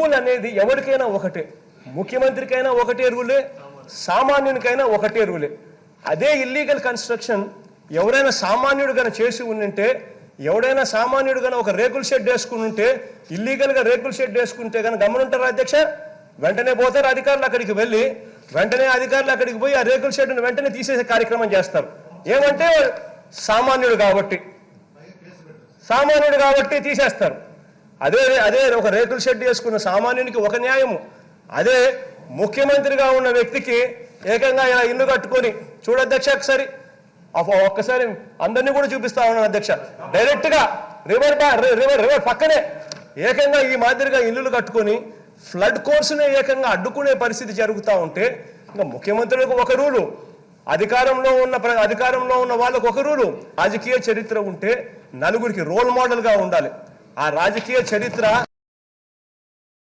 Rule అనేది ఎవరికైనా ఒకటే, ముఖ్యమంత్రికైనా ఒకటే రూలే, సామాన్యునికైనా ఒకటే రూలే. అదే ఇల్లీగల్ కన్స్ట్రక్షన్ ఎవరైనా సామాన్యుడు గన చేసి ఉంటే, ఎవడైనా సామాన్యుడు గన ఒక రేకుల షెడ్ వేసుకుని ఉంటే, ఇల్లీగల్గా రేకుల షెడ్ వేసుకుంటే కనుక గమనుంటారు అధ్యక్ష, వెంటనే పోతారు అధికారులు అక్కడికి వెళ్ళి, వెంటనే అధికారులు అక్కడికి పోయి ఆ రేకుల షెడ్ను వెంటనే తీసేసే కార్యక్రమం చేస్తారు. ఏమంటే సామాన్యుడు కాబట్టి తీసేస్తారు. అదే ఒక రేకుల షెడ్ వేసుకున్న సామాన్యునికి ఒక న్యాయము, అదే ముఖ్యమంత్రిగా ఉన్న వ్యక్తికి ఏకంగా ఇలా ఇల్లు కట్టుకొని చూడధ్యక్ష ఒక్కసారి అందరినీ కూడా చూపిస్తా ఉన్నాను అధ్యక్ష, డైరెక్ట్ గా రివర్ పక్కనే ఏకంగా ఈ మాదిరిగా ఇల్లులు కట్టుకొని ఫ్లడ్ కోర్సునే ఏకంగా అడ్డుకునే పరిస్థితి జరుగుతూ ఉంటే, ఇంకా ముఖ్యమంత్రులకు ఒక రూలు, అధికారంలో ఉన్న వాళ్ళకు ఒక రూలు. రాజకీయ చరిత్ర ఉంటే నలుగురికి రోల్ మోడల్ గా ఉండాలి. ఆ రాజకీయ చరిత్ర